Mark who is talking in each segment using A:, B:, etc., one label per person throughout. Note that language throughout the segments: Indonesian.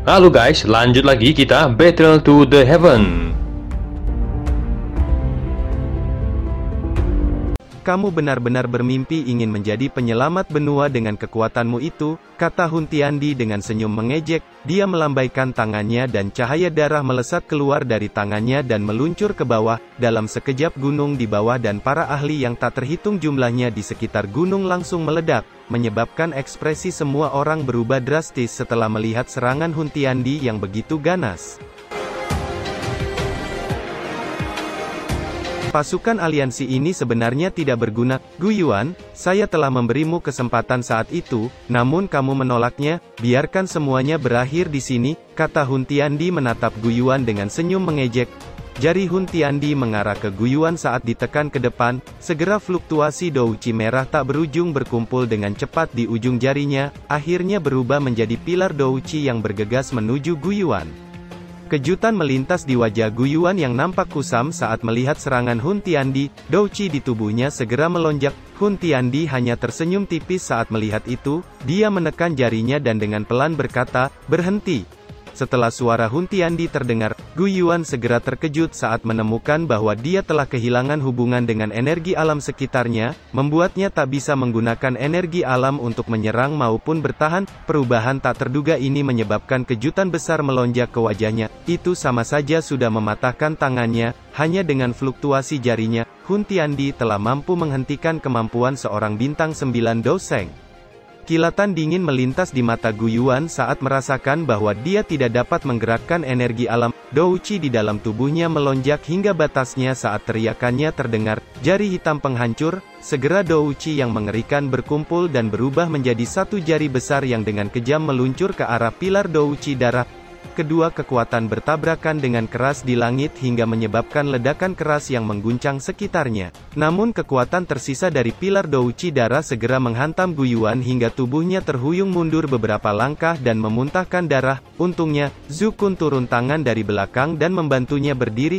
A: Halo guys, lanjut lagi kita Battle to the Heaven.
B: Kamu benar-benar bermimpi ingin menjadi penyelamat benua dengan kekuatanmu itu, kata Hun Tiandi dengan senyum mengejek. Dia melambaikan tangannya dan cahaya darah melesat keluar dari tangannya dan meluncur ke bawah. Dalam sekejap gunung di bawah dan para ahli yang tak terhitung jumlahnya di sekitar gunung langsung meledak, menyebabkan ekspresi semua orang berubah drastis setelah melihat serangan Hun Tiandi yang begitu ganas. Pasukan aliansi ini sebenarnya tidak berguna. Gu Yuan, saya telah memberimu kesempatan saat itu, namun kamu menolaknya. Biarkan semuanya berakhir di sini, kata Hun Tiandi menatap Gu Yuan dengan senyum mengejek. Jari Hun Tiandi mengarah ke Gu Yuan saat ditekan ke depan. Segera fluktuasi douci merah tak berujung berkumpul dengan cepat di ujung jarinya, akhirnya berubah menjadi pilar douci yang bergegas menuju Gu Yuan. Kejutan melintas di wajah Gu Yuan yang nampak kusam saat melihat serangan Hun Tiandi. Douci di tubuhnya segera melonjak. Hun Tiandi hanya tersenyum tipis saat melihat itu. Dia menekan jarinya dan dengan pelan berkata, "Berhenti." Setelah suara Hun Tiandi terdengar, Gu Yuan segera terkejut saat menemukan bahwa dia telah kehilangan hubungan dengan energi alam sekitarnya, membuatnya tak bisa menggunakan energi alam untuk menyerang maupun bertahan. Perubahan tak terduga ini menyebabkan kejutan besar melonjak ke wajahnya. Itu sama saja sudah mematahkan tangannya. Hanya dengan fluktuasi jarinya, Hun Tiandi telah mampu menghentikan kemampuan seorang bintang 9 Doseng. Kilatan dingin melintas di mata Gu Yuan saat merasakan bahwa dia tidak dapat menggerakkan energi alam. Douci di dalam tubuhnya melonjak hingga batasnya saat teriakannya terdengar. Jari hitam penghancur, segera douci yang mengerikan berkumpul dan berubah menjadi satu jari besar yang dengan kejam meluncur ke arah pilar douci darah. Kedua kekuatan bertabrakan dengan keras di langit hingga menyebabkan ledakan keras yang mengguncang sekitarnya. Namun kekuatan tersisa dari pilar douci darah segera menghantam Gu Yuan hingga tubuhnya terhuyung mundur beberapa langkah dan memuntahkan darah. Untungnya, Zhu Kun turun tangan dari belakang dan membantunya berdiri.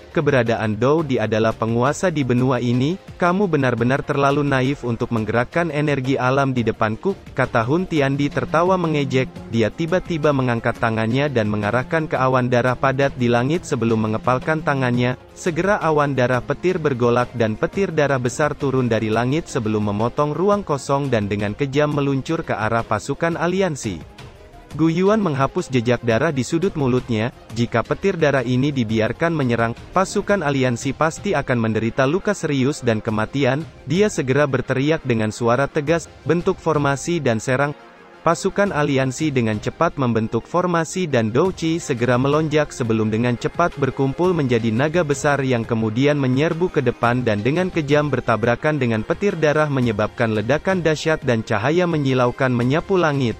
B: Keberadaan Dou Di adalah penguasa di benua ini. Kamu benar-benar terlalu naif untuk menggerakkan energi alam di depanku, kata Hun Tiandi tertawa mengejek. Dia tiba-tiba mengangkat tangannya dan mengarahkan ke awan darah padat di langit sebelum mengepalkan tangannya. Segera awan darah petir bergolak dan petir darah besar turun dari langit sebelum memotong ruang kosong dan dengan kejam meluncur ke arah pasukan aliansi. Gu Yuan menghapus jejak darah di sudut mulutnya. Jika petir darah ini dibiarkan menyerang, pasukan aliansi pasti akan menderita luka serius dan kematian. Dia segera berteriak dengan suara tegas, "Bentuk formasi dan serang." Pasukan aliansi dengan cepat membentuk formasi dan douci segera melonjak sebelum dengan cepat berkumpul menjadi naga besar yang kemudian menyerbu ke depan dan dengan kejam bertabrakan dengan petir darah menyebabkan ledakan dahsyat dan cahaya menyilaukan menyapu langit.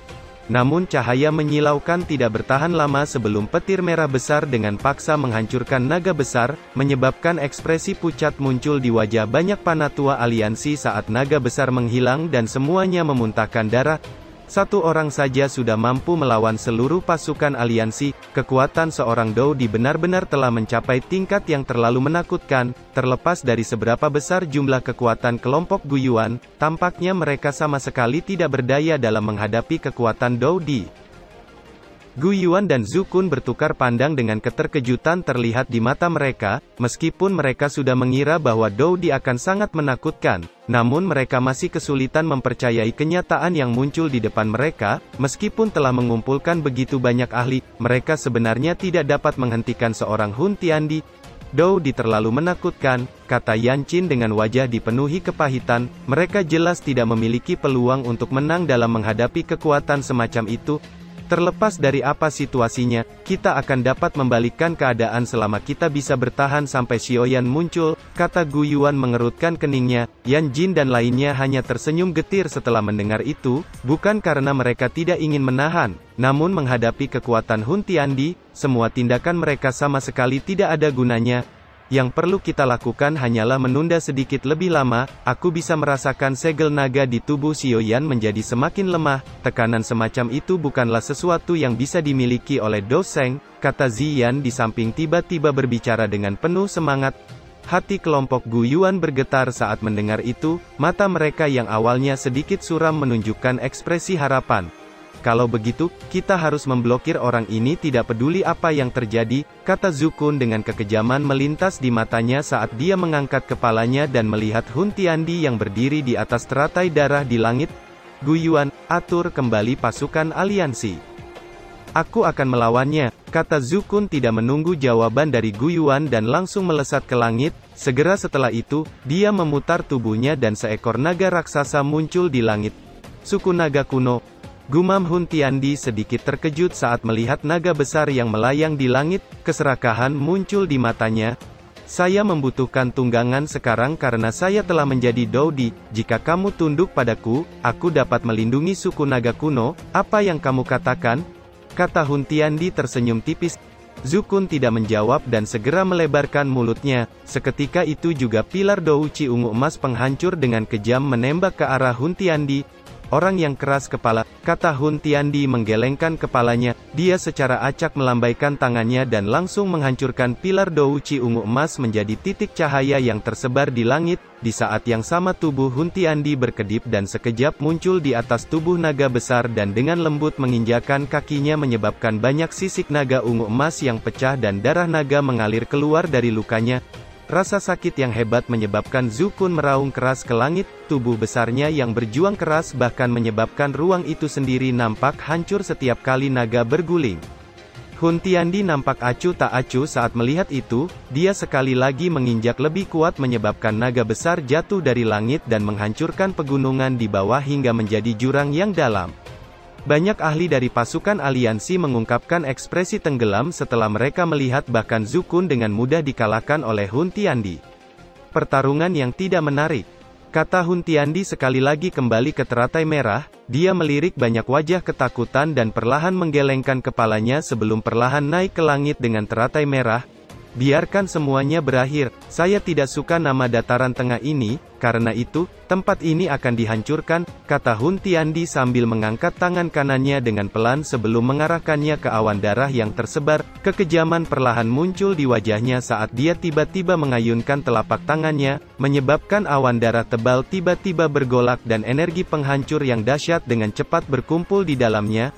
B: Namun cahaya menyilaukan tidak bertahan lama sebelum petir merah besar dengan paksa menghancurkan naga besar, menyebabkan ekspresi pucat muncul di wajah banyak panatua aliansi saat naga besar menghilang dan semuanya memuntahkan darah. Satu orang saja sudah mampu melawan seluruh pasukan aliansi. Kekuatan seorang Dou Di benar-benar telah mencapai tingkat yang terlalu menakutkan. Terlepas dari seberapa besar jumlah kekuatan kelompok Gu Yuan, tampaknya mereka sama sekali tidak berdaya dalam menghadapi kekuatan Dou Di. Gu Yuan dan Zhu Kun bertukar pandang dengan keterkejutan terlihat di mata mereka. Meskipun mereka sudah mengira bahwa Dou Di akan sangat menakutkan, namun mereka masih kesulitan mempercayai kenyataan yang muncul di depan mereka. Meskipun telah mengumpulkan begitu banyak ahli, mereka sebenarnya tidak dapat menghentikan seorang Hun Tiandi. Dou Di terlalu menakutkan, kata Yan Qin dengan wajah dipenuhi kepahitan. Mereka jelas tidak memiliki peluang untuk menang dalam menghadapi kekuatan semacam itu. Terlepas dari apa situasinya, kita akan dapat membalikkan keadaan selama kita bisa bertahan sampai Xiaoyan muncul, kata Gu Yuan mengerutkan keningnya. Yan Jin dan lainnya hanya tersenyum getir setelah mendengar itu, bukan karena mereka tidak ingin menahan, namun menghadapi kekuatan Hun Tiandi, semua tindakan mereka sama sekali tidak ada gunanya. Yang perlu kita lakukan hanyalah menunda sedikit lebih lama. Aku bisa merasakan segel naga di tubuh Xiaoyan menjadi semakin lemah. Tekanan semacam itu bukanlah sesuatu yang bisa dimiliki oleh Doseng, kata Ziyan di samping tiba-tiba berbicara dengan penuh semangat. Hati kelompok Gu Yuan bergetar saat mendengar itu. Mata mereka yang awalnya sedikit suram menunjukkan ekspresi harapan. Kalau begitu, kita harus memblokir orang ini. Tidak peduli apa yang terjadi, kata Zukun dengan kekejaman melintas di matanya saat dia mengangkat kepalanya dan melihat Hun Tiandi yang berdiri di atas teratai darah di langit. Gu Yuan, atur kembali pasukan aliansi. Aku akan melawannya, kata Zukun tidak menunggu jawaban dari Gu Yuan dan langsung melesat ke langit. Segera setelah itu, dia memutar tubuhnya dan seekor naga raksasa muncul di langit. Suku naga kuno. Gumam Hun Tiandi sedikit terkejut saat melihat naga besar yang melayang di langit. Keserakahan muncul di matanya. Saya membutuhkan tunggangan sekarang karena saya telah menjadi Doudi. Jika kamu tunduk padaku, aku dapat melindungi suku naga kuno. Apa yang kamu katakan? Kata Hun Tiandi tersenyum tipis. Zukun tidak menjawab dan segera melebarkan mulutnya. Seketika itu juga pilar douci ungu emas penghancur dengan kejam menembak ke arah Hun Tiandi. Orang yang keras kepala, kata Hun Tiandi menggelengkan kepalanya. Dia secara acak melambaikan tangannya dan langsung menghancurkan pilar douci ungu emas menjadi titik cahaya yang tersebar di langit. Di saat yang sama tubuh Hun Tiandi berkedip dan sekejap muncul di atas tubuh naga besar dan dengan lembut menginjakan kakinya menyebabkan banyak sisik naga ungu emas yang pecah dan darah naga mengalir keluar dari lukanya. Rasa sakit yang hebat menyebabkan Zukun meraung keras ke langit. Tubuh besarnya yang berjuang keras bahkan menyebabkan ruang itu sendiri nampak hancur setiap kali naga berguling. Hun Tiandi nampak acuh tak acuh saat melihat itu. Dia sekali lagi menginjak lebih kuat menyebabkan naga besar jatuh dari langit dan menghancurkan pegunungan di bawah hingga menjadi jurang yang dalam. Banyak ahli dari pasukan aliansi mengungkapkan ekspresi tenggelam setelah mereka melihat bahkan Zukun dengan mudah dikalahkan oleh Hun Tiandi. Pertarungan yang tidak menarik, kata Hun Tiandi sekali lagi kembali ke teratai merah. Dia melirik banyak wajah ketakutan dan perlahan menggelengkan kepalanya sebelum perlahan naik ke langit dengan teratai merah. Biarkan semuanya berakhir. Saya tidak suka nama dataran tengah ini, karena itu, tempat ini akan dihancurkan, kata Hun Tiandi sambil mengangkat tangan kanannya dengan pelan sebelum mengarahkannya ke awan darah yang tersebar. Kekejaman perlahan muncul di wajahnya saat dia tiba-tiba mengayunkan telapak tangannya, menyebabkan awan darah tebal tiba-tiba bergolak dan energi penghancur yang dahsyat dengan cepat berkumpul di dalamnya.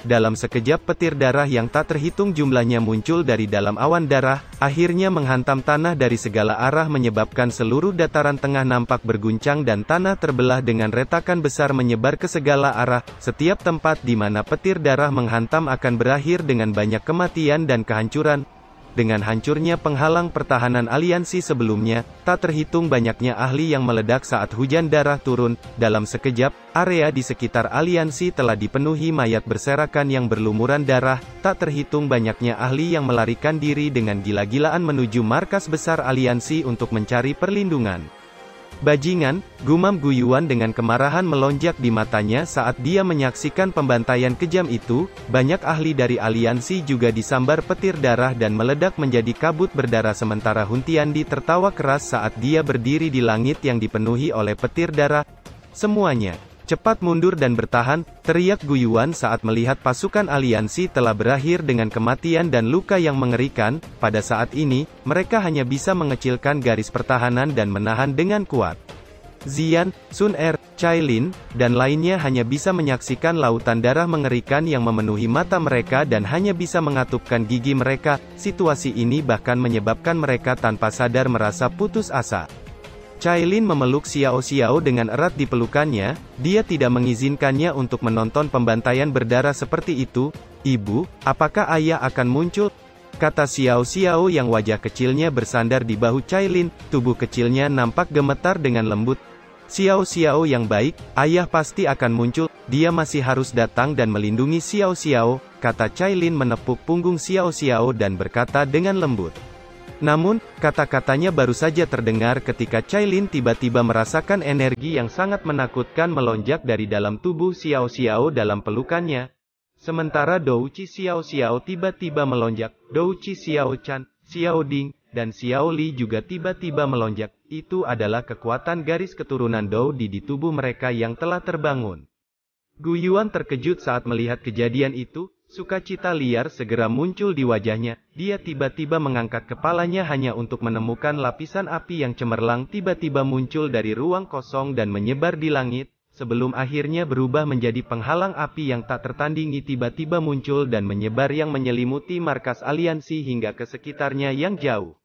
B: Dalam sekejap petir darah yang tak terhitung jumlahnya muncul dari dalam awan darah, akhirnya menghantam tanah dari segala arah menyebabkan seluruh dataran tengah nampak berguncang dan tanah terbelah dengan retakan besar menyebar ke segala arah. Setiap tempat di mana petir darah menghantam akan berakhir dengan banyak kematian dan kehancuran. Dengan hancurnya penghalang pertahanan aliansi sebelumnya, tak terhitung banyaknya ahli yang meledak saat hujan darah turun. Dalam sekejap, area di sekitar aliansi telah dipenuhi mayat berserakan yang berlumuran darah. Tak terhitung banyaknya ahli yang melarikan diri dengan gila-gilaan menuju markas besar aliansi untuk mencari perlindungan. Bajingan, gumam Gu Yuan dengan kemarahan melonjak di matanya saat dia menyaksikan pembantaian kejam itu. Banyak ahli dari aliansi juga disambar petir darah dan meledak menjadi kabut berdarah sementara Hun Tiandi tertawa keras saat dia berdiri di langit yang dipenuhi oleh petir darah. Semuanya, cepat mundur dan bertahan, teriak Gu Yuan saat melihat pasukan aliansi telah berakhir dengan kematian dan luka yang mengerikan. Pada saat ini, mereka hanya bisa mengecilkan garis pertahanan dan menahan dengan kuat. Ziyan, Sun Er, Cailin, dan lainnya hanya bisa menyaksikan lautan darah mengerikan yang memenuhi mata mereka dan hanya bisa mengatupkan gigi mereka. Situasi ini bahkan menyebabkan mereka tanpa sadar merasa putus asa. Cailin memeluk Xiao Xiao dengan erat di pelukannya. Dia tidak mengizinkannya untuk menonton pembantaian berdarah seperti itu. Ibu, apakah ayah akan muncul? Kata Xiao Xiao yang wajah kecilnya bersandar di bahu Cailin. Tubuh kecilnya nampak gemetar dengan lembut. Xiao Xiao yang baik, ayah pasti akan muncul. Dia masih harus datang dan melindungi Xiao Xiao, kata Cailin menepuk punggung Xiao Xiao dan berkata dengan lembut. Namun, kata-katanya baru saja terdengar ketika Cailin tiba-tiba merasakan energi yang sangat menakutkan melonjak dari dalam tubuh Xiao Xiao dalam pelukannya. Sementara Douci Xiao Xiao tiba-tiba melonjak, Douci Xiao Chan, Xiao Ding, dan Xiao Li juga tiba-tiba melonjak. Itu adalah kekuatan garis keturunan Doudi di tubuh mereka yang telah terbangun. Gu Yuan terkejut saat melihat kejadian itu. Sukacita liar segera muncul di wajahnya. Dia tiba-tiba mengangkat kepalanya hanya untuk menemukan lapisan api yang cemerlang tiba-tiba muncul dari ruang kosong dan menyebar di langit. sebelum akhirnya berubah menjadi penghalang api yang tak tertandingi tiba-tiba muncul dan menyebar yang menyelimuti markas aliansi hingga ke sekitarnya yang jauh.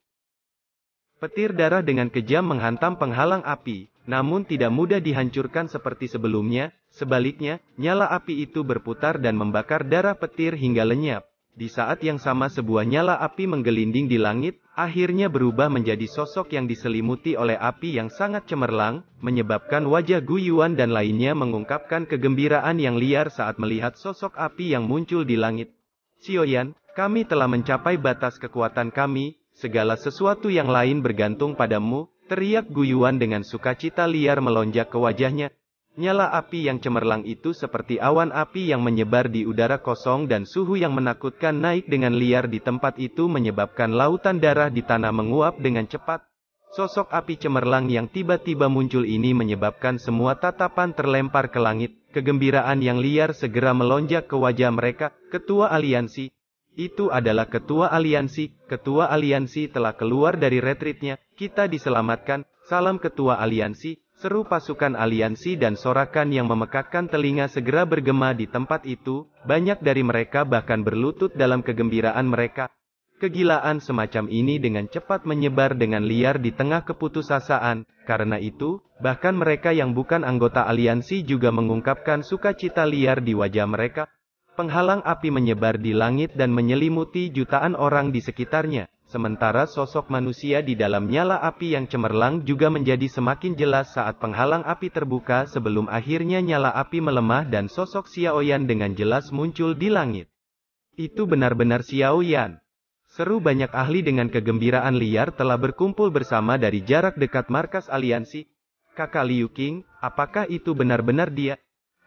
B: Petir darah dengan kejam menghantam penghalang api, namun tidak mudah dihancurkan seperti sebelumnya, sebaliknya, nyala api itu berputar dan membakar darah petir hingga lenyap. Di saat yang sama sebuah nyala api menggelinding di langit, akhirnya berubah menjadi sosok yang diselimuti oleh api yang sangat cemerlang, menyebabkan wajah Gu Yuan dan lainnya mengungkapkan kegembiraan yang liar saat melihat sosok api yang muncul di langit. Xiaoyan, kami telah mencapai batas kekuatan kami, segala sesuatu yang lain bergantung padamu, teriak Gu Yuan dengan sukacita liar melonjak ke wajahnya. Nyala api yang cemerlang itu seperti awan api yang menyebar di udara kosong dan suhu yang menakutkan naik dengan liar di tempat itu menyebabkan lautan darah di tanah menguap dengan cepat. Sosok api cemerlang yang tiba-tiba muncul ini menyebabkan semua tatapan terlempar ke langit. Kegembiraan yang liar segera melonjak ke wajah mereka. Ketua aliansi. Itu adalah ketua aliansi. Ketua aliansi telah keluar dari retreatnya. Kita diselamatkan. Salam ketua aliansi. Seru pasukan aliansi dan sorakan yang memekakkan telinga segera bergema di tempat itu. Banyak dari mereka bahkan berlutut dalam kegembiraan mereka. Kegilaan semacam ini dengan cepat menyebar dengan liar di tengah keputusasaan. Karena itu, bahkan mereka yang bukan anggota aliansi juga mengungkapkan sukacita liar di wajah mereka. Penghalang api menyebar di langit dan menyelimuti jutaan orang di sekitarnya. Sementara sosok manusia di dalam nyala api yang cemerlang juga menjadi semakin jelas saat penghalang api terbuka sebelum akhirnya nyala api melemah dan sosok Xiaoyan dengan jelas muncul di langit. Itu benar-benar Xiaoyan. Seru banyak ahli dengan kegembiraan liar telah berkumpul bersama dari jarak dekat markas aliansi. Kakak Liu Qing, apakah itu benar-benar dia?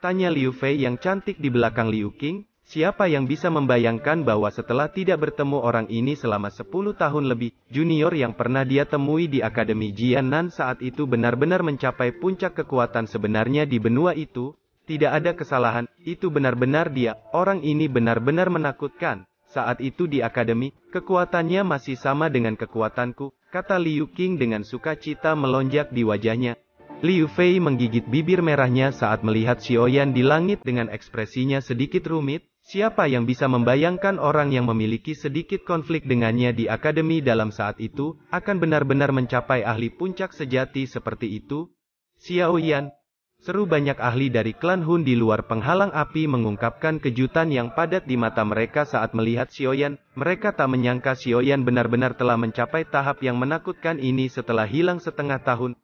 B: Tanya Liu Fei yang cantik di belakang Liu Qing. Siapa yang bisa membayangkan bahwa setelah tidak bertemu orang ini selama 10 tahun lebih, junior yang pernah dia temui di Akademi Jiannan saat itu benar-benar mencapai puncak kekuatan sebenarnya di benua itu? Tidak ada kesalahan, itu benar-benar dia, orang ini benar-benar menakutkan. Saat itu di akademi, kekuatannya masih sama dengan kekuatanku, kata Liu Qing dengan sukacita melonjak di wajahnya. Liu Fei menggigit bibir merahnya saat melihat Xiaoyan di langit dengan ekspresinya sedikit rumit. Siapa yang bisa membayangkan orang yang memiliki sedikit konflik dengannya di akademi dalam saat itu, akan benar-benar mencapai ahli puncak sejati seperti itu? Xiaoyan. Seru banyak ahli dari klan Hun di luar penghalang api mengungkapkan kejutan yang padat di mata mereka saat melihat Xiaoyan. Mereka tak menyangka Xiaoyan benar-benar telah mencapai tahap yang menakutkan ini setelah hilang setengah tahun.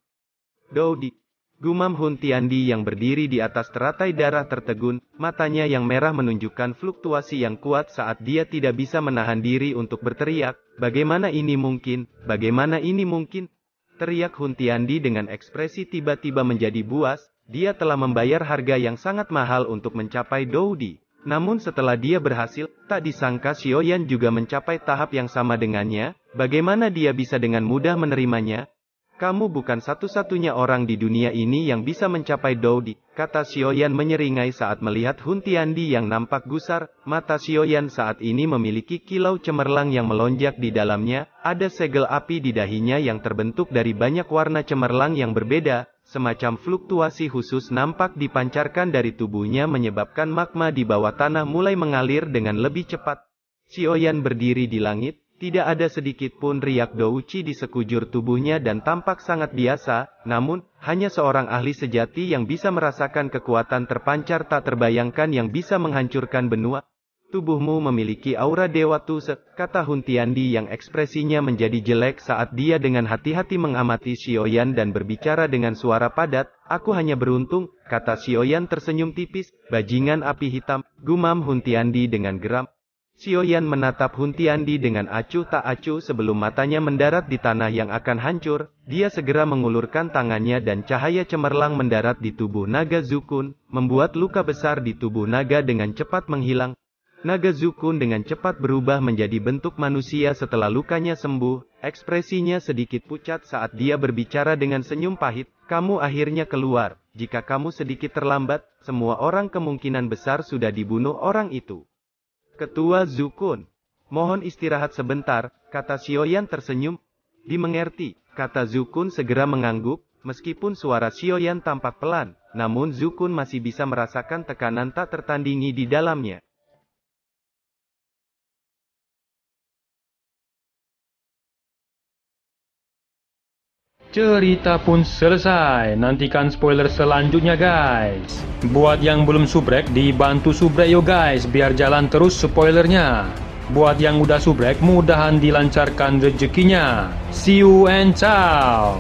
B: Doudi. Gumam Hun Tiandi yang berdiri di atas teratai darah tertegun, matanya yang merah menunjukkan fluktuasi yang kuat saat dia tidak bisa menahan diri untuk berteriak, bagaimana ini mungkin, bagaimana ini mungkin? Teriak Hun Tiandi dengan ekspresi tiba-tiba menjadi buas, dia telah membayar harga yang sangat mahal untuk mencapai Doudi. Namun setelah dia berhasil, tak disangka Xiaoyan juga mencapai tahap yang sama dengannya, bagaimana dia bisa dengan mudah menerimanya? Kamu bukan satu-satunya orang di dunia ini yang bisa mencapai Doudi, kata Xiaoyan menyeringai saat melihat Hun Tiandi yang nampak gusar. Mata Xiaoyan saat ini memiliki kilau cemerlang yang melonjak di dalamnya, ada segel api di dahinya yang terbentuk dari banyak warna cemerlang yang berbeda, semacam fluktuasi khusus nampak dipancarkan dari tubuhnya menyebabkan magma di bawah tanah mulai mengalir dengan lebih cepat. Xiaoyan berdiri di langit. Tidak ada sedikit pun riak douci di sekujur tubuhnya dan tampak sangat biasa, namun, hanya seorang ahli sejati yang bisa merasakan kekuatan terpancar tak terbayangkan yang bisa menghancurkan benua. Tubuhmu memiliki aura Dewa Tuse, kata Hun Tiandi yang ekspresinya menjadi jelek saat dia dengan hati-hati mengamati Xiaoyan dan berbicara dengan suara padat. Aku hanya beruntung, kata Xiaoyan tersenyum tipis, bajingan api hitam, gumam Hun Tiandi dengan geram. Xiaoyan menatap Hun Tiandi dengan acuh tak acuh sebelum matanya mendarat di tanah yang akan hancur. Dia segera mengulurkan tangannya dan cahaya cemerlang mendarat di tubuh naga Zukun, membuat luka besar di tubuh naga dengan cepat menghilang. Naga Zukun dengan cepat berubah menjadi bentuk manusia setelah lukanya sembuh. Ekspresinya sedikit pucat saat dia berbicara dengan senyum pahit. Kamu akhirnya keluar. Jika kamu sedikit terlambat, semua orang kemungkinan besar sudah dibunuh orang itu. Ketua Zukun. Mohon istirahat sebentar, kata Xiaoyan tersenyum. Dimengerti, kata Zukun segera mengangguk, meskipun suara Xiaoyan tampak pelan, namun Zukun masih bisa merasakan tekanan tak tertandingi di dalamnya.
A: Cerita pun selesai, nantikan spoiler selanjutnya guys. Buat yang belum subrek, dibantu subrek yo guys, biar jalan terus spoilernya. Buat yang udah subrek, mudahan dilancarkan rezekinya. See you and ciao.